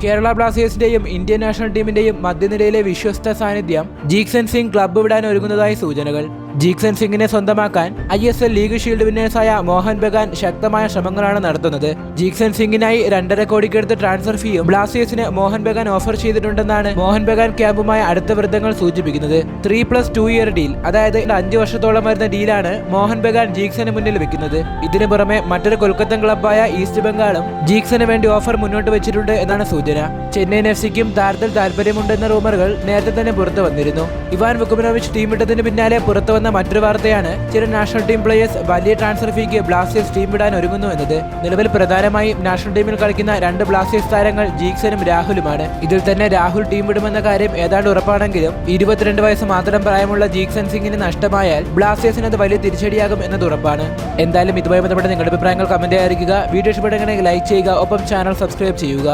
Kerala ബ്ലാസ്റ്റേഴ്സിന്റെയും Indian national ടീമിന്റെയും മധ്യനിരയിലെ വിശ്വസ്ത സാന്നിധ്യം Jeakson Singh club വിടാൻ ഒരുങ്ങുന്നതായി സൂചനകൾ. ജീക്സൺ സിംഗിനെ സ്വന്തമാക്കാൻ ISL ലീഗ് ഷീൽഡ് വിന്നേഴ്സായ മോഹൻ ബഗാൻ ശക്തമായ ശ്രമങ്ങളാണ് നടത്തുന്നത്. ജീക്സൺ സിംഗിനായി 2.5 കോടിക്കടുത്ത് ട്രാൻസ്ഫർ ഫീയും ബ്ലാസ്റ്റേഴ്സിന് മോഹൻ ബഗാൻ ഓഫർ ചെയ്തിട്ടുണ്ടെന്നാണ് മോഹൻ ബഗാൻ ക്യാമ്പുമായി അടുത്ത വൃത്തങ്ങൾ സൂചിപ്പിക്കുന്നത്. 3+2 ഇയർ ഡീൽ, അതായത് 5 വർഷത്തോളം വരുന്ന ഡീലാണ് മോഹൻ ബഗാൻ ജീക്സന് മുന്നിൽ വെക്കുന്നത്. ഇതിനു പുറമെ മറ്റൊരു കൊൽക്കത്തൻ ക്ലബ്ബായ ഈസ്റ്റ് ബംഗാളും ജീക്സന് വേണ്ടി ഓഫർ മുന്നോട്ട് വെച്ചിട്ടുണ്ട് എന്നാണ് സൂചന. ചെന്നൈയിൻ FCക്കും താരത്തിൽ താല്പര്യമുണ്ടെന്ന റൂമറുകൾ നേരത്തെ തന്നെ പുറത്തു വന്നിരുന്നു. ഇവാൻ വുക്കുമനോവിച്ച് ടീം വിട്ടതിന് പിന്നാലെ പുറത്തു വന്ന മറ്റൊരു വാർത്തയാണ് ചില നാഷണൽ ടീം പ്ലേയേഴ്സ് വലിയ ട്രാൻസ്ഫർ ഫീക്ക് ബ്ലാസ്റ്റേഴ്സ് ടീം വിടാൻ ഒരുങ്ങുന്നു എന്നത്. നിലവിൽ പ്രധാനമായും നാഷണൽ ടീമിൽ കളിക്കുന്ന 2 ബ്ലാസ്റ്റേഴ്സ് താരങ്ങൾ ജീക്സനും രാഹുലുമാണ്. ഇതിൽ തന്നെ രാഹുൽ ടീം വിടുമെന്ന കാര്യം ഏതാണ്ട് ഉറപ്പാണെങ്കിലും 22 വയസ്സ് മാത്രം പ്രായമുള്ള ജീക്സൺ സിംഗിന് നഷ്ടമായാൽ ബ്ലാസ്റ്റേഴ്സിന് അത് വലിയ തിരിച്ചടിയാകും എന്നത് ഉറപ്പാണ്. എന്തായാലും ഇതുമായി ബന്ധപ്പെട്ട നിങ്ങളുടെ അഭിപ്രായങ്ങൾ കമന്റ് അറിയിക്കുക. വീഡിയോ ഇഷ്ടപ്പെട്ടെങ്കിൽ ലൈക്ക് ചെയ്യുക, ഒപ്പം ചാനൽ സബ്സ്ക്രൈബ് ചെയ്യുക.